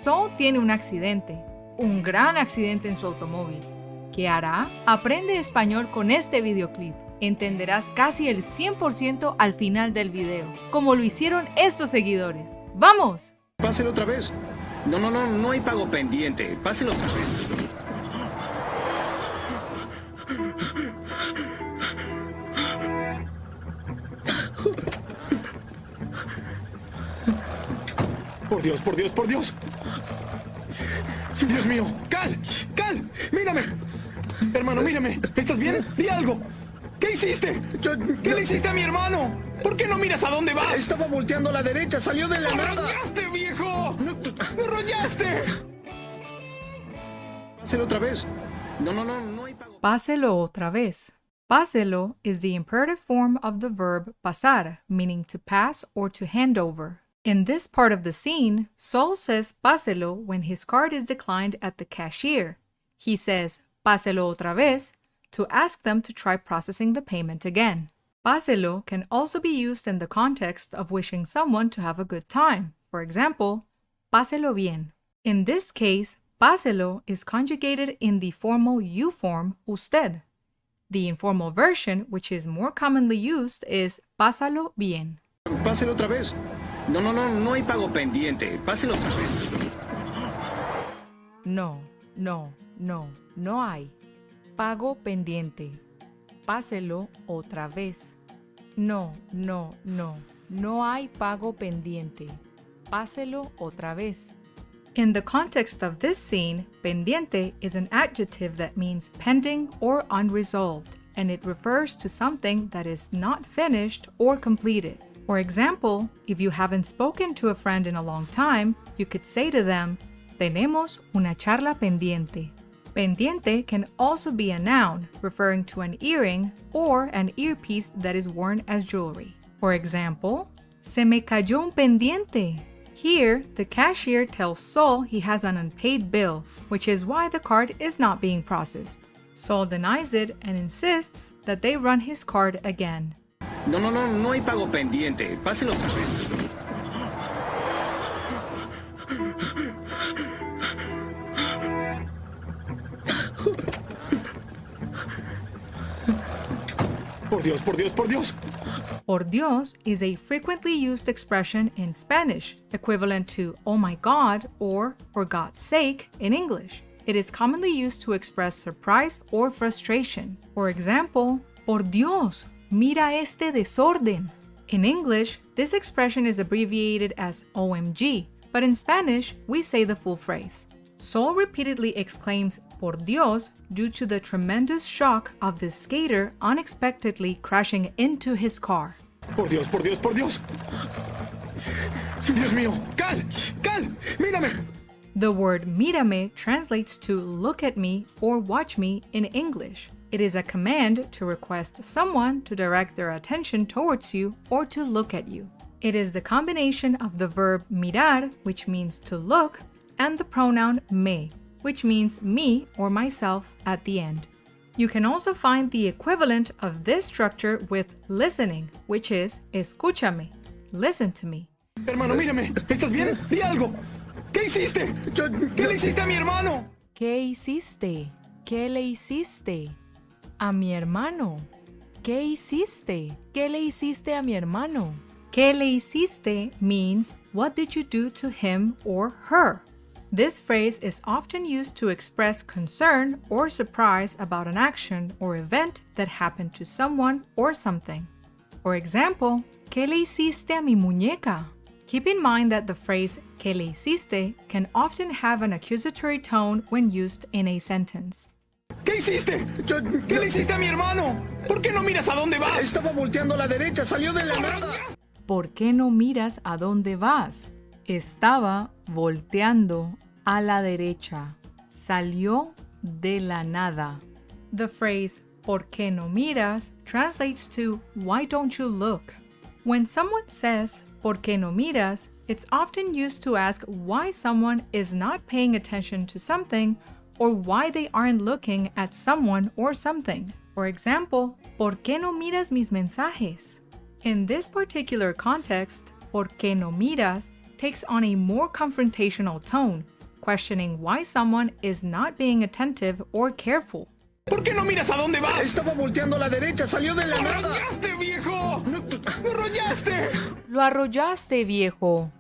Saul tiene un accidente, un gran accidente en su automóvil. ¿Qué hará? Aprende español con este videoclip. Entenderás casi el 100% al final del video, como lo hicieron estos seguidores. ¡Vamos! Páselo otra vez. No hay pago pendiente. Páselo otra vez. Por Dios, por Dios, por Dios. Dios mío. Cal, mírame. Hermano, mírame. ¿Estás bien? Di algo. ¿Qué hiciste? ¿Qué le hiciste a mi hermano? ¿Por qué no miras a dónde vas? Estaba volteando a la derecha, salió de la ¡Me nada. rollaste, viejo! ¡Me rollaste! Páselo otra vez. No hay pago. Páselo otra vez. Páselo is the imperative form of the verb pasar, meaning to pass or to hand over. In this part of the scene, Saul says páselo when his card is declined at the cashier. He says páselo otra vez to ask them to try processing the payment again. Páselo can also be used in the context of wishing someone to have a good time. For example, páselo bien. In this case, páselo is conjugated in the formal you form usted. The informal version, which is more commonly used, is pásalo bien. Páselo otra vez. No hay pago pendiente. Páselo otra vez. No hay. Pago pendiente. Páselo otra vez. No hay pago pendiente. Páselo otra vez. In the context of this scene, pendiente is an adjective that means pending or unresolved, and it refers to something that is not finished or completed. For example, if you haven't spoken to a friend in a long time, you could say to them, tenemos una charla pendiente. Pendiente can also be a noun, referring to an earring or an earpiece that is worn as jewelry. For example, se me cayó un pendiente. Here, the cashier tells Saul he has an unpaid bill, which is why the card is not being processed. Saul denies it and insists that they run his card again. No hay pago pendiente. Páselo otra vez. Por Dios, por Dios, por Dios. Por Dios is a frequently used expression in Spanish, equivalent to oh my God or for God's sake in English. It is commonly used to express surprise or frustration. For example, por Dios, mira este desorden. In English, this expression is abbreviated as OMG, but in Spanish, we say the full phrase. Saul repeatedly exclaims por Dios due to the tremendous shock of the skater unexpectedly crashing into his car. Por Dios, por Dios, por Dios. Dios mío. Cal, mírame. The word mírame translates to look at me or watch me in English. It is a command to request someone to direct their attention towards you or to look at you. It is the combination of the verb mirar, which means to look, and the pronoun me, which means me or myself at the end. You can also find the equivalent of this structure with listening, which is escúchame, listen to me. Hermano, mírame. ¿Estás bien? Di algo. ¿Qué hiciste? ¿Qué le hiciste a mi hermano? ¿Qué hiciste? ¿Qué le hiciste a mi hermano? ¿Qué hiciste? ¿Qué le hiciste a mi hermano? ¿Qué le hiciste means what did you do to him or her? This phrase is often used to express concern or surprise about an action or event that happened to someone or something. For example, ¿qué le hiciste a mi muñeca? Keep in mind that the phrase ¿qué le hiciste can often have an accusatory tone when used in a sentence. ¿Qué hiciste? ¿Qué le hiciste a mi hermano? ¿Por qué no miras a dónde vas? Estaba volteando a la derecha, salió de la nada. ¿Por qué no miras a dónde vas? Estaba volteando a la derecha. Salió de la nada. The phrase ¿por qué no miras? Translates to why don't you look? When someone says ¿por qué no miras?, it's often used to ask why someone is not paying attention to something or why they aren't looking at someone or something. For example, ¿por qué no miras mis mensajes? In this particular context, ¿por qué no miras? Takes on a more confrontational tone, questioning why someone is not being attentive or careful. ¿Por qué no miras a dónde vas? Estaba volteando a la derecha, salió de la ¡Lo nada. arrollaste, viejo! ¡Lo arrollaste! Lo arrollaste, viejo.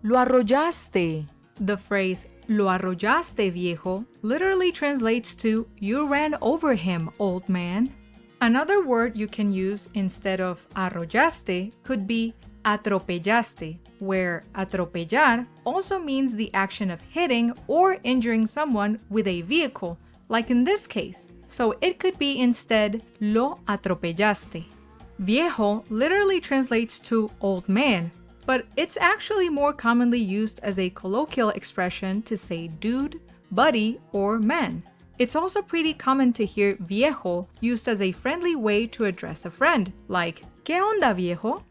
Lo arrollaste. The phrase lo arrollaste, viejo literally translates to you ran over him, old man. Another word you can use instead of arrollaste could be atropellaste, where atropellar also means the action of hitting or injuring someone with a vehicle, like in this case. So it could be instead lo atropellaste. Viejo literally translates to old man, but it's actually more commonly used as a colloquial expression to say dude, buddy, or man. It's also pretty common to hear viejo used as a friendly way to address a friend, like, ¿Qué onda, viejo?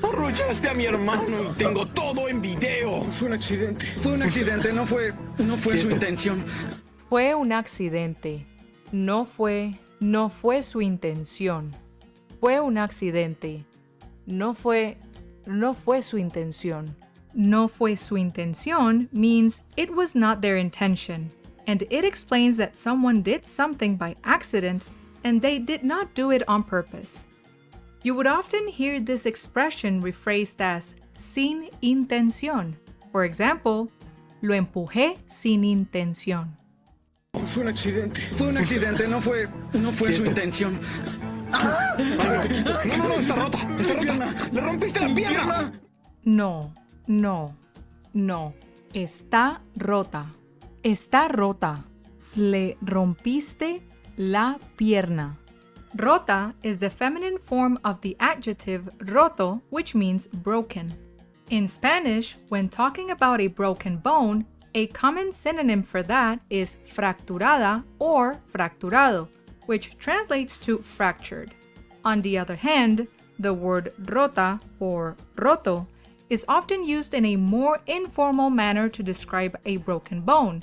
Arrollaste a mi hermano y tengo todo en video. Fue un accidente. Fue un accidente, no fue su intención. Fue un accidente. No fue su intención. Fue un accidente. No fue su intención. No fue su intención means it was not their intention, and it explains that someone did something by accident and they did not do it on purpose. You would often hear this expression rephrased as sin intención. For example, lo empujé sin intención. Fue un accidente, no fue su intención. No, está rota. Le rompiste la pierna. No. Está rota. Está rota. Le rompiste la pierna. Rota is the feminine form of the adjective roto, which means broken. In Spanish, when talking about a broken bone, a common synonym for that is fracturada or fracturado, which translates to fractured. On the other hand, the word rota or roto is often used in a more informal manner to describe a broken bone.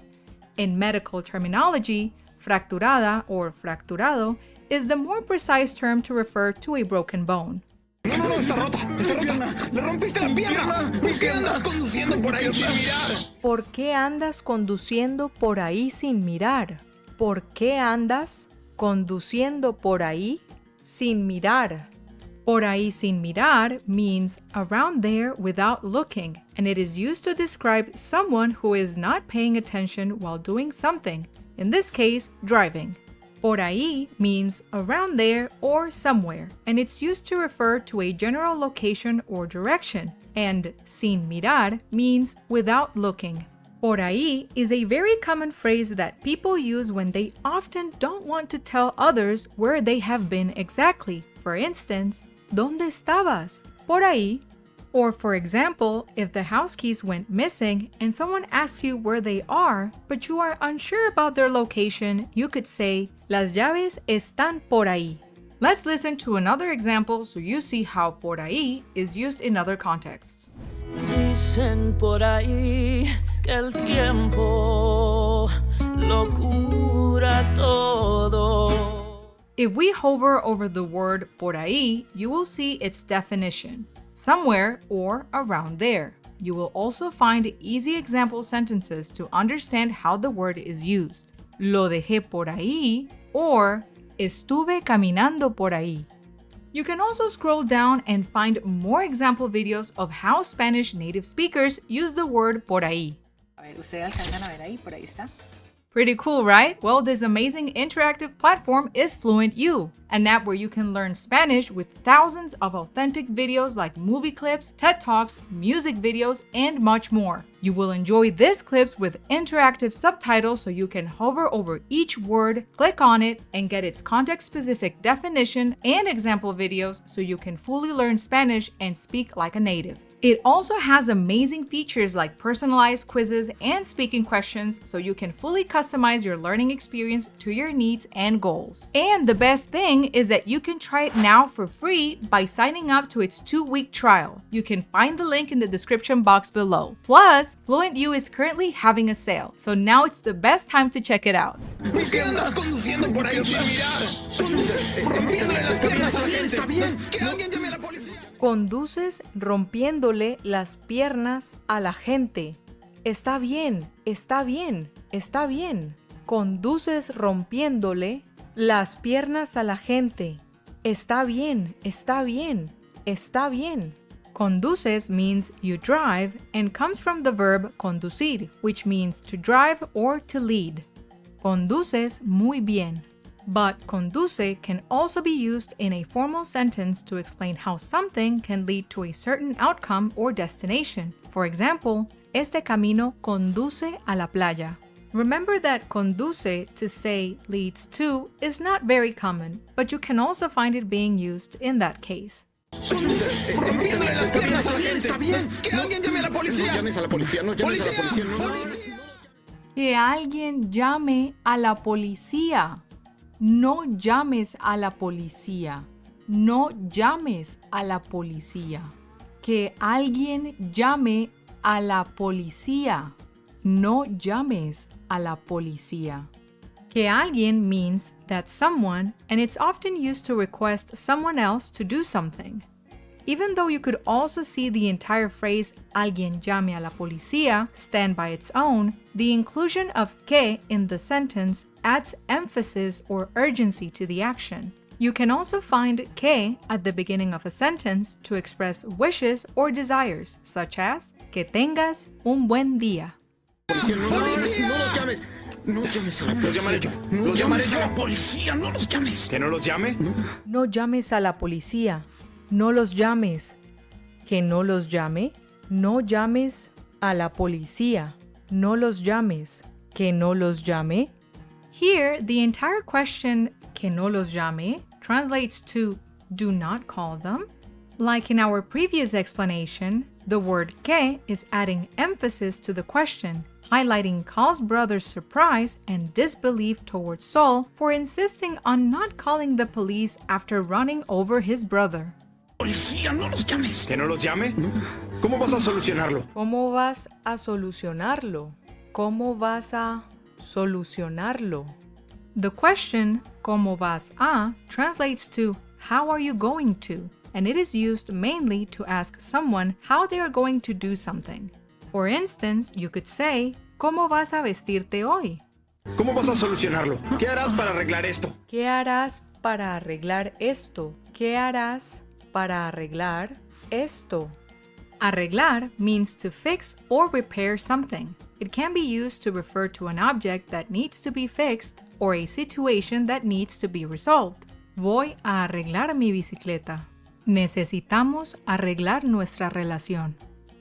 In medical terminology, fracturada or fracturado is the more precise term to refer to a broken bone. No, está rota. Le rompiste la pierna. ¿Por qué andas conduciendo por ahí sin mirar? ¿Por qué andas conduciendo por ahí sin mirar? ¿Por qué andas conduciendo por ahí sin mirar? Por ahí sin mirar means around there without looking, and it is used to describe someone who is not paying attention while doing something, in this case, driving. Por ahí means around there or somewhere, and it's used to refer to a general location or direction, and sin mirar means without looking. Por ahí is a very common phrase that people use when they often don't want to tell others where they have been exactly. For instance, ¿Dónde estabas? Por ahí. Or for example, if the house keys went missing and someone asks you where they are, but you are unsure about their location, you could say, Las llaves están por ahí. Let's listen to another example so you see how por ahí is used in other contexts. Dicen por ahí que el tiempo lo cura todo. If we hover over the word por ahí, you will see its definition. Somewhere or around there. You will also find easy example sentences to understand how the word is used. Lo dejé por ahí or estuve caminando por ahí. You can also scroll down and find more example videos of how Spanish native speakers use the word por ahí. A ver, ¿ustedes alcanzan a ver ahí? Por ahí está. Pretty cool, right? Well, this amazing interactive platform is FluentU, an app where you can learn Spanish with thousands of authentic videos like movie clips, TED Talks, music videos, and much more. You will enjoy these clips with interactive subtitles so you can hover over each word, click on it, and get its context-specific definition and example videos so you can fully learn Spanish and speak like a native. It also has amazing features like personalized quizzes and speaking questions so you can fully customize your learning experience to your needs and goals. And the best thing is that you can try it now for free by signing up to its 2-week trial. You can find the link in the description box below. Plus, FluentU is currently having a sale, so now it's the best time to check it out. ¿Por qué andas conduciendo por ahí sin mirar? Rompiéndole las piernas a la gente. ¿Está bien? Que alguien llame a la policía. Conduces rompiéndole las piernas a la gente. Está bien, está bien, está bien. Conduces rompiéndole las piernas a la gente. Está bien, está bien, está bien. Conduces means you drive and comes from the verb conducir, which means to drive or to lead. Conduces muy bien. But conduce can also be used in a formal sentence to explain how something can lead to a certain outcome or destination. For example, este camino conduce a la playa. Remember that conduce to say leads to is not very common, but you can also find it being used in that case. Rompiéndole las piernas a la gente. Está bien. Que alguien llame a la policía. No llames a la policía, no llames a la policía. Que alguien llame a la policía. No llames a la policía. No llames a la policía. Que alguien llame a la policía. No llames a la policía. Que alguien means that someone, and it's often used to request someone else to do something. Even though you could also see the entire phrase alguien llame a la policía stand by its own, the inclusion of que in the sentence adds emphasis or urgency to the action. You can also find que at the beginning of a sentence to express wishes or desires, such as que tengas un buen día. No los llames. No llames a la policía. Los llamaré yo. Los llamaré yo. A la policía. No los llames. ¿Que no los llame? No llames a la policía. No los llames. Que no los llame. No llames a la policía. No los llames. Que no los llame. Here, the entire question, que no los llame, translates to do not call them. Like in our previous explanation, the word que is adding emphasis to the question, highlighting Saul's brother's surprise and disbelief towards Saul for insisting on not calling the police after running over his brother. Policía, no los llames. ¿Que no los llame? ¿Cómo vas a solucionarlo? ¿Cómo vas a solucionarlo? ¿Cómo vas a solucionarlo? The question, ¿cómo vas a, translates to how are you going to, and it is used mainly to ask someone how they are going to do something. For instance, you could say, ¿cómo vas a vestirte hoy? ¿Cómo vas a solucionarlo? ¿Qué harás para arreglar esto? ¿Qué harás para arreglar esto? ¿Qué harás para arreglar esto? Arreglar means to fix or repair something. It can be used to refer to an object that needs to be fixed or a situation that needs to be resolved. Voy a arreglar mi bicicleta. Necesitamos arreglar nuestra relación.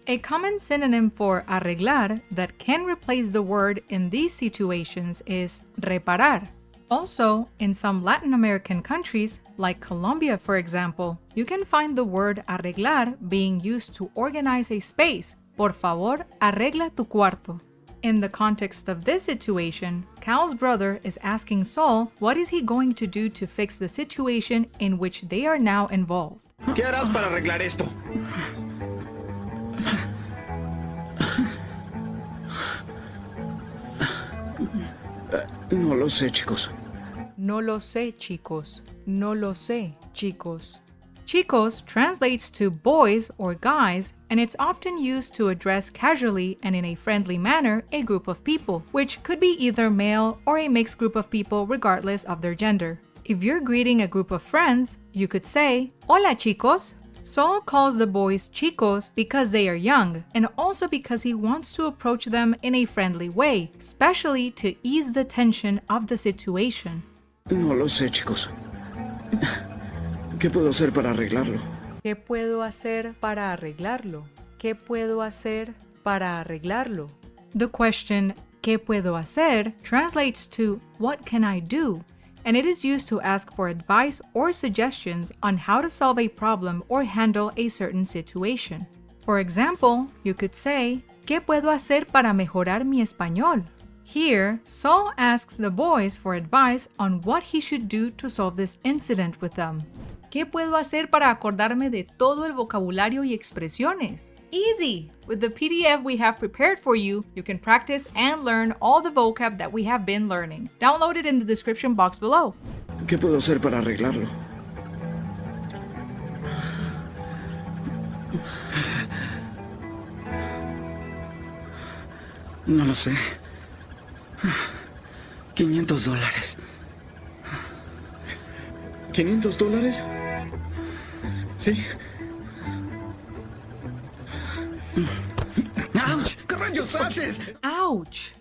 A common synonym for arreglar that can replace the word in these situations is reparar. Also, in some Latin American countries, like Colombia for example, you can find the word arreglar being used to organize a space. Por favor, arregla tu cuarto. In the context of this situation, Cal's brother is asking Saul what is he going to do to fix the situation in which they are now involved. ¿Qué harás para arreglar esto? No lo sé, chicos. No lo sé, chicos. No lo sé, chicos. Chicos translates to boys or guys, and it's often used to address casually and in a friendly manner a group of people, which could be either male or a mixed group of people regardless of their gender. If you're greeting a group of friends, you could say, Hola, chicos. Saul calls the boys chicos because they are young, and also because he wants to approach them in a friendly way, especially to ease the tension of the situation. No lo sé, chicos. ¿Qué puedo hacer para arreglarlo? ¿Qué puedo hacer para arreglarlo? ¿Qué puedo hacer para arreglarlo? The question, ¿qué puedo hacer? Translates to, what can I do? And it is used to ask for advice or suggestions on how to solve a problem or handle a certain situation. For example, you could say, ¿Qué puedo hacer para mejorar mi español? Here, Saul asks the boys for advice on what he should do to solve this incident with them. ¿Qué puedo hacer para acordarme de todo el vocabulario y expresiones? Easy! With the PDF we have prepared for you, you can practice and learn all the vocab that we have been learning. Download it in the description box below. ¿Qué puedo hacer para arreglarlo? No lo sé. $500. $500? Sí. ¡Auch! ¿Qué rayos haces? Ouch.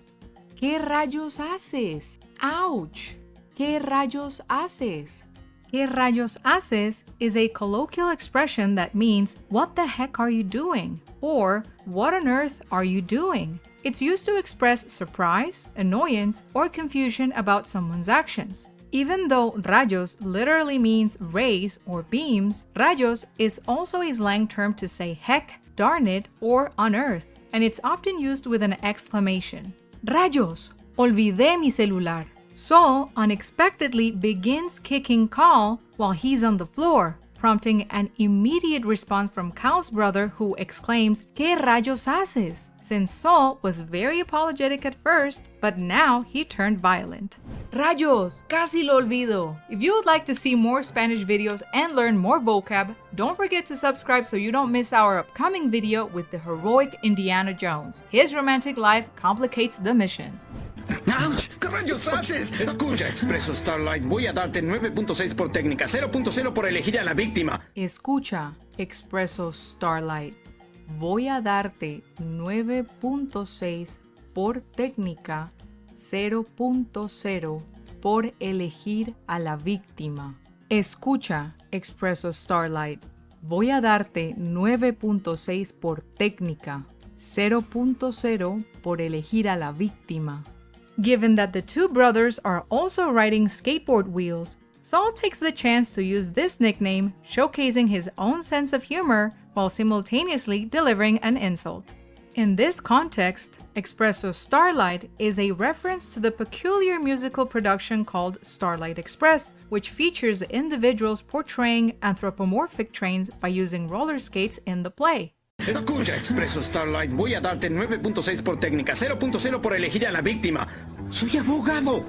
¿Qué rayos haces? Ouch. ¿Qué rayos haces? ¿Qué rayos haces is a colloquial expression that means, what the heck are you doing? Or, what on earth are you doing? It's used to express surprise, annoyance, or confusion about someone's actions. Even though rayos literally means rays or beams, rayos is also a slang term to say heck, darn it, or on earth, and it's often used with an exclamation. Rayos! Olvidé mi celular. Saul unexpectedly begins kicking Cal while he's on the floor, prompting an immediate response from Cal's brother, who exclaims, ¿Qué rayos haces? Since Saul was very apologetic at first, but now he turned violent. Rayos, casi lo olvido. If you would like to see more Spanish videos and learn more vocab, don't forget to subscribe so you don't miss our upcoming video with the heroic Indiana Jones. His romantic life complicates the mission. ¡Auch! ¿Qué rayos haces? Escucha, Expreso Starlight, voy a darte 9.6 por técnica, 0.0 por elegir a la víctima. Escucha, Expreso Starlight. Voy a darte 9.6 por técnica, 0.0 por elegir a la víctima. Escucha, Expreso Starlight. Voy a darte 9.6 por técnica, 0.0 por elegir a la víctima. Given that the two brothers are also riding skateboard wheels, Saul takes the chance to use this nickname, showcasing his own sense of humor while simultaneously delivering an insult. In this context, Expresso Starlight is a reference to the peculiar musical production called Starlight Express, which features individuals portraying anthropomorphic trains by using roller skates in the play. Escucha, Expreso Starlight, voy a darte 9.6 por técnica, 0.0 por elegir a la víctima. Soy abogado.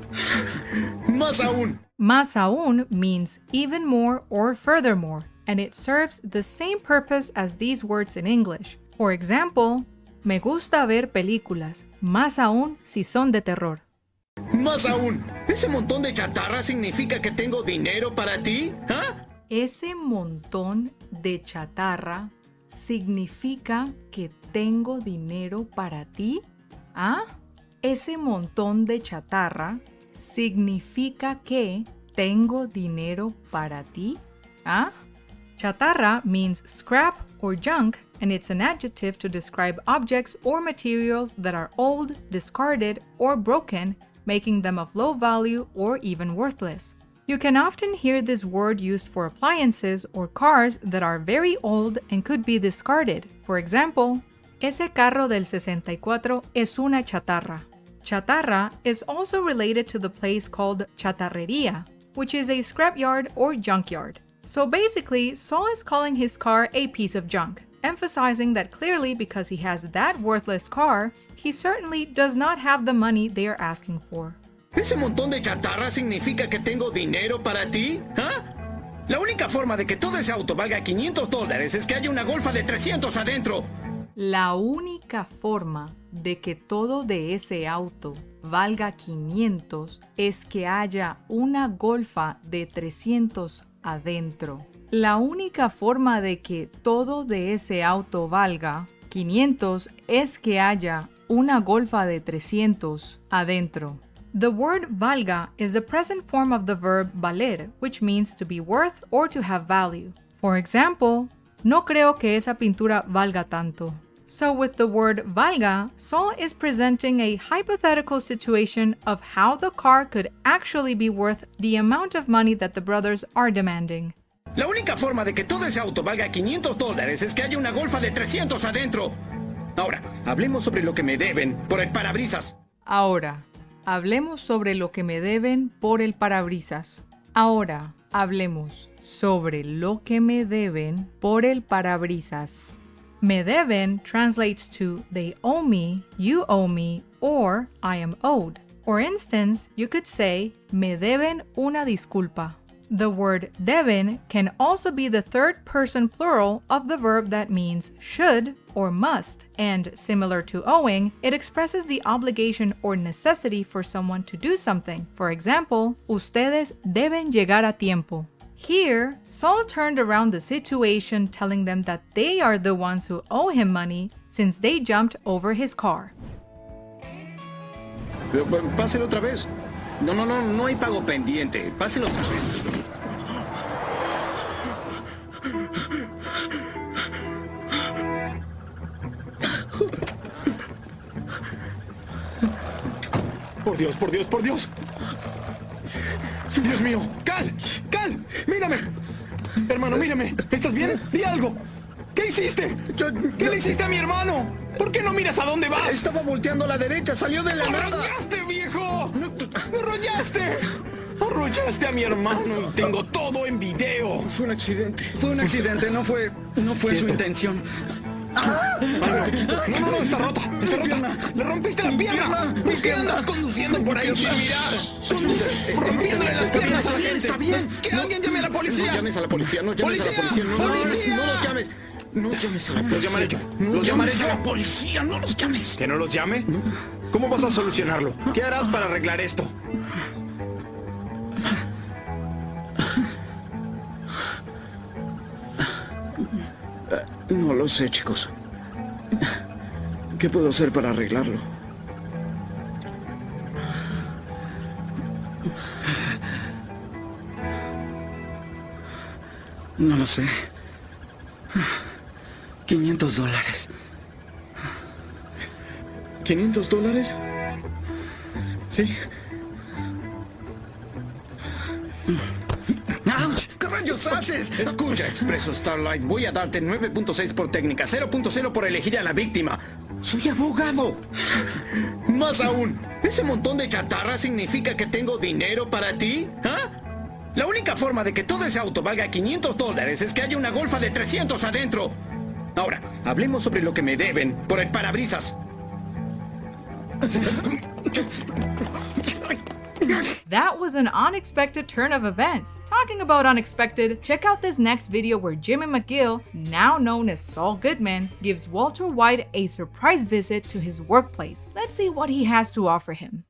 Más aún. Más aún means even more or furthermore, and it serves the same purpose as these words in English. For example, me gusta ver películas, más aún si son de terror. Más aún. ¿Ese montón de chatarra significa que tengo dinero para ti? ¿Ah? Ese montón de chatarra significa que tengo dinero para ti? ¿Ah? Ese montón de chatarra significa que tengo dinero para ti? ¿Ah? Chatarra means scrap or junk, and it's an adjective to describe objects or materials that are old, discarded, or broken, making them of low value or even worthless. You can often hear this word used for appliances or cars that are very old and could be discarded. For example, ese carro del 64 es una chatarra. Chatarra is also related to the place called chatarrería, which is a scrapyard or junkyard. So basically, Saul is calling his car a piece of junk, emphasizing that clearly because he has that worthless car, he certainly does not have the money they are asking for. ¿Ese montón de chatarra significa que tengo dinero para ti? ¿Ah? La única forma de que todo ese auto valga $500 es que haya una golfa de 300 adentro. La única forma de que todo de ese auto valga 500 es que haya una golfa de 300 adentro. La única forma de que todo de ese auto valga 500 es que haya una golfa de 300 adentro. The word valga is the present form of the verb valer, which means to be worth or to have value. For example, no creo que esa pintura valga tanto. So with the word valga, Saul is presenting a hypothetical situation of how the car could actually be worth the amount of money that the brothers are demanding. La única forma de que todo ese auto valga $500 es que haya una golfa de 300 adentro. Ahora, hablemos sobre lo que me deben por el parabrisas. Ahora, hablemos sobre lo que me deben por el parabrisas. Ahora, hablemos sobre lo que me deben por el parabrisas. Me deben translates to they owe me, you owe me, or I am owed. For instance, you could say, me deben una disculpa. The word deben can also be the third person plural of the verb that means should or must, and similar to owing, it expresses the obligation or necessity for someone to do something. For example, ustedes deben llegar a tiempo. Here, Saul turned around the situation, telling them that they are the ones who owe him money since they jumped over his car. Páselo otra vez. No hay pago pendiente. Páselo otra vez. Por Dios, por Dios, por Dios. Dios mío. Cal, mírame. Hermano, mírame. ¿Estás bien? Di algo. ¿Qué hiciste? ¿Qué le hiciste a mi hermano? ¿Por qué no miras a dónde vas? Estaba volteando a la derecha, salió de la ¡Me nada. arrollaste, viejo! ¡Me arrollaste! Arrollaste a mi hermano y tengo todo en video. Fue un accidente, no fue su intención. No, está rota. Le rompiste la pierna. ¿Por qué andas conduciendo por ahí sin mirar? Rompiéndole las piernas a la gente. Está bien. Que alguien llame a la policía. No llames a la policía, no llames a la policía. ¡Policía! No los llames. No llames a la Los llamaré yo. Los llamaré yo. a la policía, no los llames. ¿Que no los llame? ¿Cómo vas a solucionarlo? ¿Qué harás para arreglar esto? No lo sé, chicos. ¿Qué puedo hacer para arreglarlo? No lo sé. $500. ¿$500? Sí. ¡Auch! ¿Qué rayos haces? Escucha, Expreso Starlight. Voy a darte 9.6 por técnica, 0.0 por elegir a la víctima. ¡Soy abogado! Más aún, ¿ese montón de chatarra significa que tengo dinero para ti? ¿Ah? La única forma de que todo ese auto valga $500 es que haya una golfa de 300 adentro. Ahora, hablemos sobre lo que me deben por el parabrisas. That was an unexpected turn of events. Talking about unexpected, check out this next video where Jimmy McGill, now known as Saul Goodman, gives Walter White a surprise visit to his workplace. Let's see what he has to offer him.